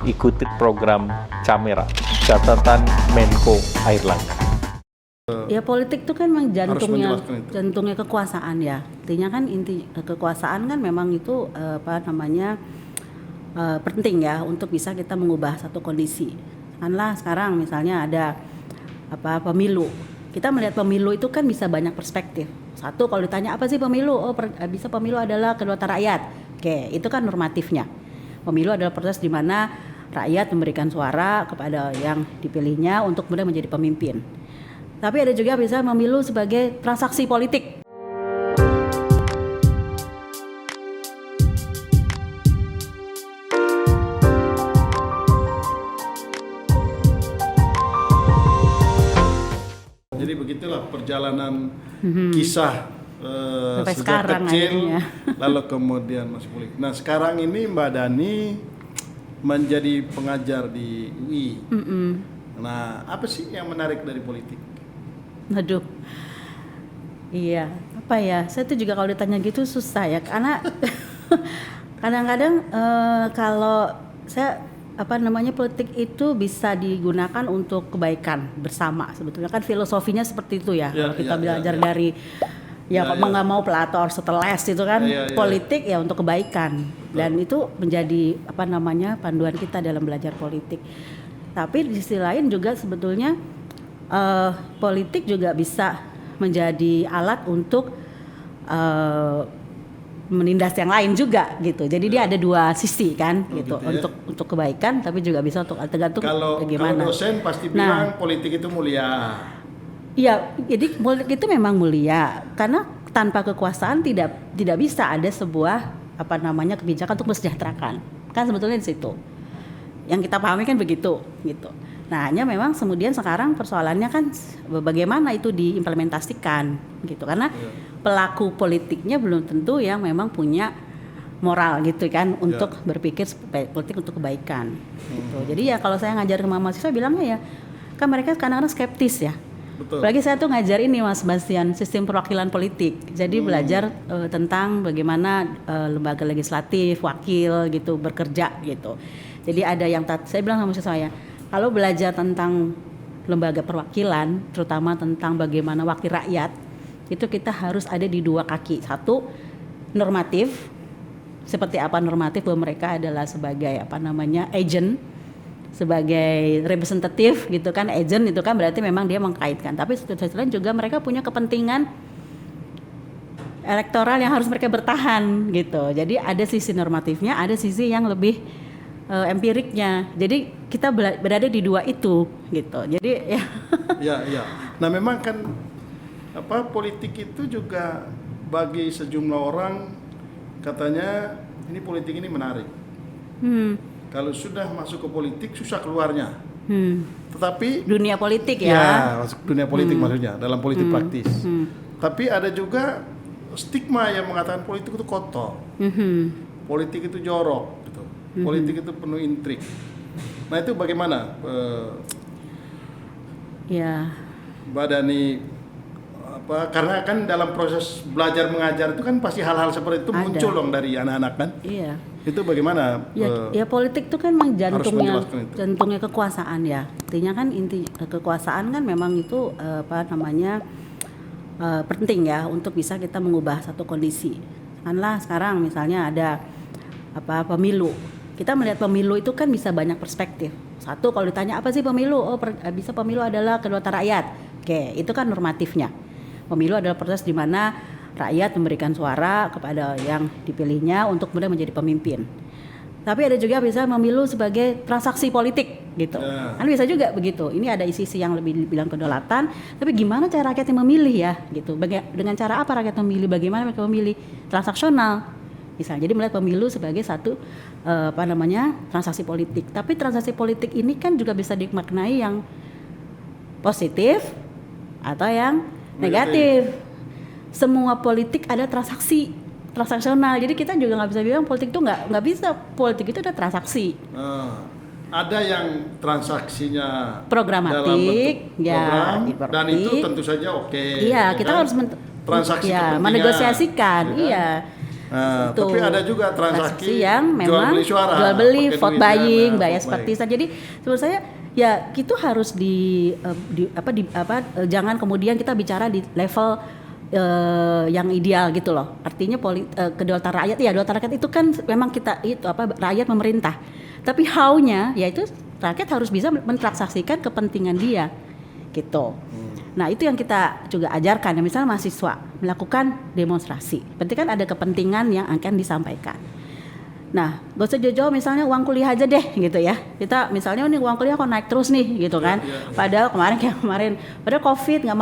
ikuti program Camera, catatan Menko Airlangga. Ya politik itu kan memang menjelaskan itu. jantungnya kekuasaan ya. Artinya kan inti kekuasaan kan memang itu penting ya untuk bisa kita mengubah satu kondisi. Kanlah sekarang misalnya ada pemilu. Kita melihat pemilu itu kan bisa banyak perspektif. Satu, kalau ditanya apa sih pemilu? Bisa pemilu adalah kedaulatan rakyat. Oke, itu kan normatifnya. Pemilu adalah proses di mana rakyat memberikan suara kepada yang dipilihnya untuk kemudian menjadi pemimpin. Tapi ada juga bisa pemilu sebagai transaksi politik. Jadi begitulah perjalanan kisah Sampai sejak sekarang kecil akhirnya. lalu kemudian masuk politik. Nah sekarang ini Mbak Dani menjadi pengajar di UI. Nah apa sih yang menarik dari politik? Aduh, iya, apa ya? Saya tuh juga kalau ditanya gitu susah ya, karena kadang-kadang kalau saya politik itu bisa digunakan untuk kebaikan bersama. Sebetulnya kan filosofinya seperti itu ya. Kalau kita belajar dari nggak mau Plato, Aristoteles itu kan politik ya untuk kebaikan. Dan itu menjadi panduan kita dalam belajar politik. Tapi di sisi lain juga sebetulnya politik juga bisa menjadi alat untuk menindas yang lain juga gitu. Jadi dia ada dua sisi kan gitu ya? untuk kebaikan tapi juga bisa untuk tergantung bagaimana. Kalau dosen pasti bilang politik itu mulia. Iya, jadi politik itu memang mulia karena tanpa kekuasaan tidak bisa ada sebuah kebijakan untuk mensejahterakan. Kan sebetulnya di situ. Yang kita pahami kan begitu gitu. Nah, hanya memang kemudian sekarang persoalannya kan bagaimana itu diimplementasikan gitu. Karena pelaku politiknya belum tentu yang memang punya moral gitu kan untuk berpikir politik untuk kebaikan gitu. Jadi ya kalau saya ngajar ke mahasiswa bilangnya ya kan mereka kadang-kadang skeptis ya. Betul. Apalagi saya tuh ngajar ini Mas Bastian, sistem perwakilan politik. Jadi belajar tentang bagaimana lembaga legislatif, wakil gitu bekerja gitu. Jadi ada yang saya bilang sama saya, kalau belajar tentang lembaga perwakilan, terutama tentang bagaimana wakil rakyat, itu kita harus ada di dua kaki. Satu, normatif. Seperti apa normatif bahwa mereka adalah sebagai agent, sebagai representatif gitu kan. Agent itu kan berarti memang dia mengkaitkan. Tapi selain juga mereka punya kepentingan elektoral yang harus mereka bertahan gitu. Jadi ada sisi normatifnya, ada sisi yang lebih empiriknya. Jadi kita berada di dua itu gitu. Jadi ya. Ya. Nah memang kan politik itu juga bagi sejumlah orang katanya ini politik ini menarik. Kalau sudah masuk ke politik susah keluarnya. Tetapi dunia politik ya. Ya, masuk dunia politik maksudnya dalam politik praktis. Tapi ada juga stigma yang mengatakan politik itu kotor. Politik itu jorok gitu. Politik itu penuh intrik. Nah itu bagaimana Mbak Dani karena kan dalam proses belajar mengajar itu kan pasti hal-hal seperti itu muncul dong dari anak-anak kan? Iya. Itu bagaimana? Ya politik itu kan memang jantungnya kekuasaan ya. Artinya kan inti kekuasaan kan memang itu penting ya untuk bisa kita mengubah satu kondisi. Kanlah sekarang misalnya ada pemilu. Kita melihat pemilu itu kan bisa banyak perspektif. Satu, kalau ditanya apa sih pemilu? Bisa pemilu adalah kedaulatan rakyat. Oke, itu kan normatifnya. Pemilu adalah proses di mana rakyat memberikan suara kepada yang dipilihnya untuk kemudian menjadi pemimpin. Tapi ada juga bisa pemilu sebagai transaksi politik gitu. Kan bisa juga begitu. Ini ada sisi yang lebih bilang kedaulatan, tapi gimana cara rakyat yang memilih ya gitu. Dengan cara apa rakyat memilih? Bagaimana mereka memilih? Transaksional. Misalnya, jadi melihat pemilu sebagai satu transaksi politik. Tapi transaksi politik ini kan juga bisa dimaknai yang positif atau yang negatif. Semua politik ada transaksional. Jadi kita juga nggak bisa bilang politik itu nggak bisa. Politik itu ada transaksi. Ada yang transaksinya programatik, dalam bentuk program, dan itu tentu saja oke. Iya, kita harus transaksi menegosiasikan. ya kan? Iya. Nah, Itu tapi ada juga transaksi yang memang jual beli suara, jual beli, pakai vote duit, buying, ya, bias vote buying. partisan. Jadi menurut saya ya itu harus jangan kemudian kita bicara di level yang ideal gitu loh. Artinya kedaulatan rakyat, ya kedaulatan rakyat itu kan memang kita itu rakyat memerintah. Tapi how-nya yaitu rakyat harus bisa mentransaksikan kepentingan dia gitu. Nah itu yang kita juga ajarkan ya, misalnya mahasiswa melakukan demonstrasi, berarti kan ada kepentingan yang akan disampaikan. Nah gak usah jauh-jauh misalnya uang kuliah aja deh gitu ya, kita misalnya nih uang kuliah kok naik terus nih gitu kan, padahal kemarin padahal covid nggak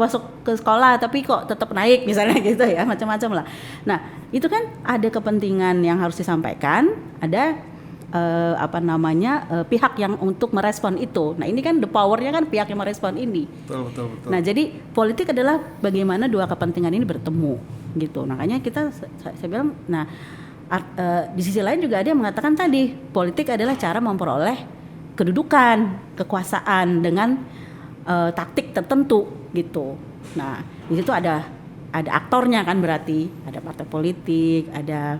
masuk ke sekolah tapi kok tetap naik misalnya gitu ya, macam-macam lah. Nah itu kan ada kepentingan yang harus disampaikan, ada pihak yang untuk merespon itu. Nah ini kan the powernya kan pihak yang merespon ini. Betul. Nah jadi politik adalah bagaimana dua kepentingan ini bertemu gitu. Makanya saya bilang, nah di sisi lain juga ada yang mengatakan tadi politik adalah cara memperoleh kedudukan, kekuasaan dengan taktik tertentu gitu. Nah di situ ada aktornya kan, berarti ada partai politik, ada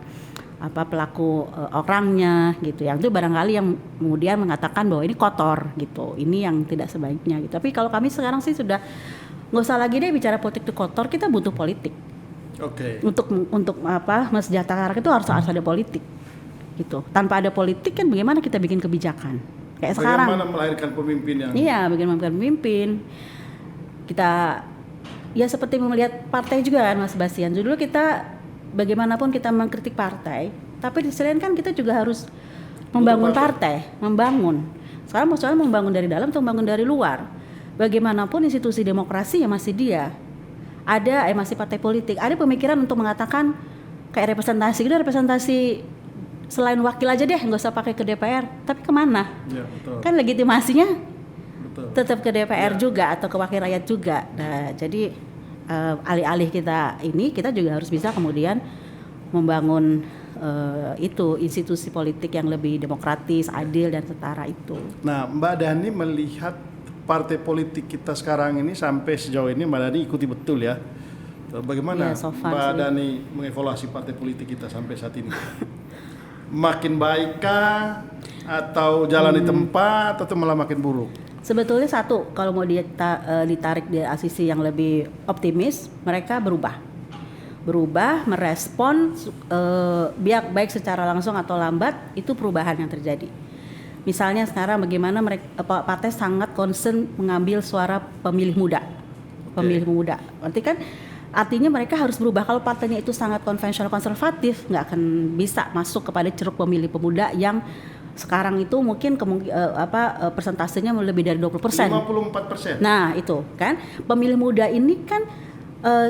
pelaku orangnya gitu, yang itu barangkali yang kemudian mengatakan bahwa ini kotor gitu, ini yang tidak sebaiknya gitu. Tapi kalau kami sekarang sih sudah nggak usah lagi deh bicara politik itu kotor, kita butuh politik. Oke. Untuk mensejahterakan itu harus ada politik gitu. Tanpa ada politik kan bagaimana kita bikin kebijakan kayak sekarang? Bagaimana melahirkan pemimpin yang? Iya, bagaimana melahirkan pemimpin. Kita ya seperti melihat partai juga kan Mas Bastian. Dulu kita bagaimanapun kita mengkritik partai, tapi di sisi lain kan kita juga harus membangun partai, membangun. Sekarang maksudnya membangun dari dalam atau membangun dari luar. Bagaimanapun institusi demokrasi ya masih dia. Ada masih partai politik. Ada pemikiran untuk mengatakan kayak representasi selain wakil aja deh, nggak usah pakai ke DPR. Tapi kemana? Ya, betul. Kan legitimasinya Betul. tetap ke DPR juga atau ke wakil rakyat juga. Nah, jadi alih-alih kita juga harus bisa kemudian membangun itu institusi politik yang lebih demokratis, adil dan setara itu. Nah, Mbak Dhani melihat partai politik kita sekarang ini sampai sejauh ini Mbak Dhani ikuti betul ya. Bagaimana so far Mbak sih. Dhani mengevaluasi partai politik kita sampai saat ini? Makin baikkah atau jalan di tempat atau malah makin buruk? Sebetulnya satu, kalau mau ditarik di sisi yang lebih optimis, mereka berubah, merespon baik secara langsung atau lambat, itu perubahan yang terjadi. Misalnya sekarang bagaimana partai sangat concern mengambil suara pemilih muda. Berarti kan artinya mereka harus berubah. Kalau partainya itu sangat konvensional konservatif, nggak akan bisa masuk kepada ceruk pemilih pemuda yang sekarang itu mungkin persentasenya lebih dari 20%. 54%. Nah itu kan pemilih muda ini kan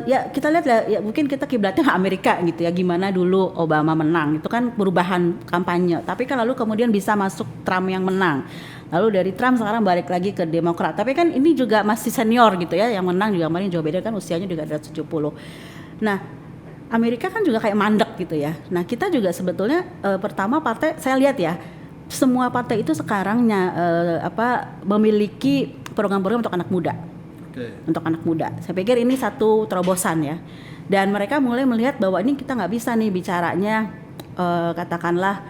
ya kita lihat ya mungkin kita kiblatnya Amerika gitu ya, gimana dulu Obama menang itu kan perubahan kampanye, tapi kan lalu kemudian bisa masuk Trump yang menang, lalu dari Trump sekarang balik lagi ke Demokrat, tapi kan ini juga masih senior gitu ya, yang menang juga kemarin Joe Biden kan usianya juga ada 70. Nah Amerika kan juga kayak mandek gitu ya. Nah kita juga sebetulnya pertama partai saya lihat ya, semua partai itu sekarangnya memiliki program-program untuk anak muda. Untuk anak muda, saya pikir ini satu terobosan ya. Dan mereka mulai melihat bahwa ini kita nggak bisa nih bicaranya katakanlah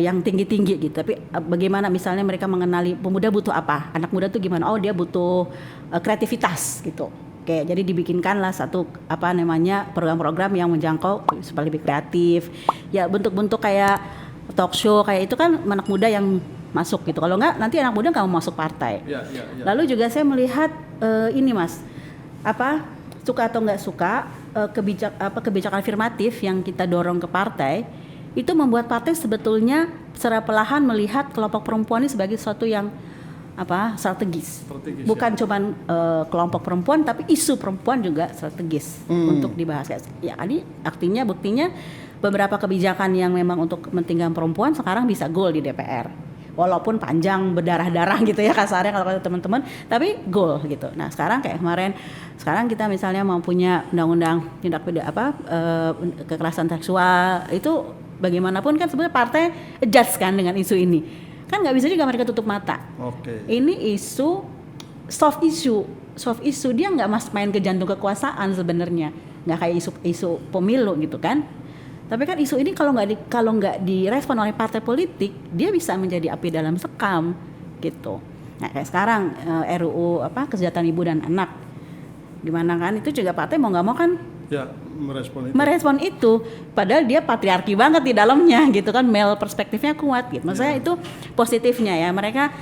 yang tinggi-tinggi gitu. Tapi bagaimana misalnya mereka mengenali pemuda butuh apa? Anak muda tuh gimana? Oh dia butuh kreativitas gitu. Oke, jadi dibikinkanlah satu program-program yang menjangkau supaya lebih kreatif. Ya bentuk-bentuk kayak talk show kayak itu kan anak muda yang masuk gitu. Kalau enggak nanti anak muda nggak mau masuk partai. Ya. Lalu juga saya melihat ini Mas, suka atau nggak suka kebijakan afirmatif yang kita dorong ke partai itu membuat partai sebetulnya secara perlahan melihat kelompok perempuan ini sebagai sesuatu yang strategis. Bukan cuman kelompok perempuan tapi isu perempuan juga strategis untuk dibahas. Ya buktinya beberapa kebijakan yang memang untuk kepentingan perempuan sekarang bisa goal di DPR. Walaupun panjang berdarah-darah gitu ya kasarnya kalau kata teman-teman, tapi goal gitu. Nah sekarang kayak sekarang kita misalnya mau punya undang-undang tindak pidana kekerasan seksual, itu bagaimanapun kan sebenarnya partai adjust kan dengan isu ini. Kan nggak bisa juga mereka tutup mata. Ini isu soft issue dia nggak main ke jantung kekuasaan sebenarnya, nggak kayak isu pemilu gitu kan. Tapi kan isu ini kalau nggak direspon oleh partai politik, dia bisa menjadi api dalam sekam gitu. Nah kayak sekarang RUU kesejahteraan ibu dan anak, dimana kan itu juga partai mau nggak mau kan Ya, merespon itu. merespon itu, padahal dia patriarki banget di dalamnya gitu kan, male perspektifnya kuat gitu. Maksud saya itu positifnya ya, mereka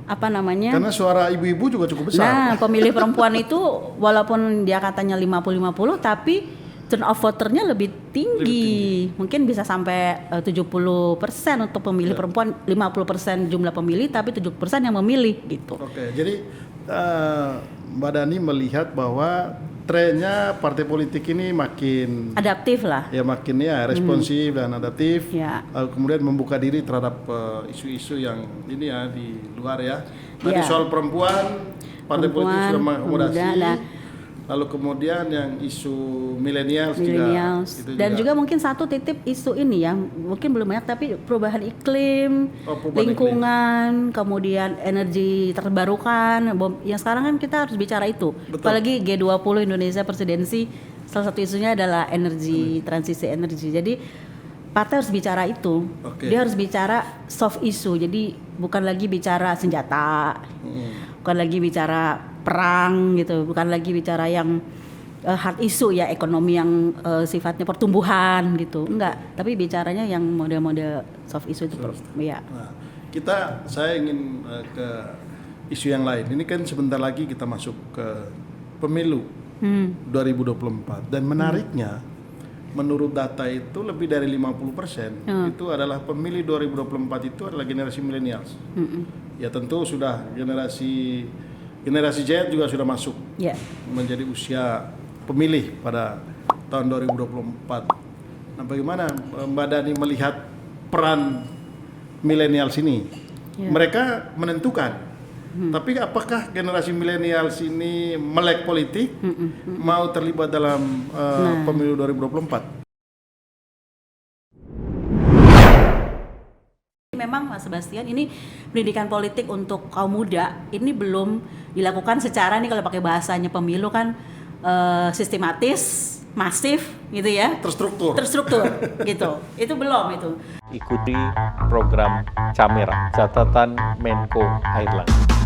Karena suara ibu-ibu juga cukup besar. Nah, pemilih perempuan itu walaupun dia katanya 50-50 tapi turn of voternya lebih tinggi. Mungkin bisa sampai 70% untuk pemilih perempuan, 50% jumlah pemilih tapi 70% yang memilih gitu. Oke, jadi Mbak Dani melihat bahwa trennya partai politik ini makin Adaptif lah. ya makin ya responsif dan adaptif. Ya. Kemudian membuka diri terhadap isu-isu yang ini ya di luar ya. Tadi Ya. soal perempuan, partai politik sudah mengakomodasi. muda, Lalu kemudian yang isu millennials millennials itu dan juga mungkin satu titip isu ini yang mungkin belum banyak tapi perubahan iklim, perubahan lingkungan, kemudian energi terbarukan yang sekarang kan kita harus bicara itu. Betul. Apalagi G20 Indonesia presidensi, salah satu isunya adalah energi, transisi energi. Jadi partai harus bicara itu. Oke. Dia harus bicara soft issue. Jadi bukan lagi bicara senjata. Bukan lagi bicara perang gitu, bukan lagi bicara yang hard issue ya, ekonomi yang sifatnya pertumbuhan gitu, enggak, tapi bicaranya yang model-model soft issue itu ya. Nah, saya ingin ke isu yang lain. Ini kan sebentar lagi kita masuk ke pemilu 2024 dan menariknya menurut data itu lebih dari 50% itu adalah pemilih 2024 itu adalah generasi millennials. Ya tentu sudah generasi Z juga sudah masuk menjadi usia pemilih pada tahun 2024. Nah, bagaimana Mbak Dani melihat peran millennials ini? Mereka menentukan. Tapi apakah generasi millennials ini melek politik, mau terlibat dalam pemilu 2024? Memang Mas Sebastian, ini pendidikan politik untuk kaum muda ini belum dilakukan secara, nih kalau pakai bahasanya pemilu kan sistematis, masif gitu ya, terstruktur gitu. Itu belum itu. Ikuti program Camera, catatan Menko Airlangga.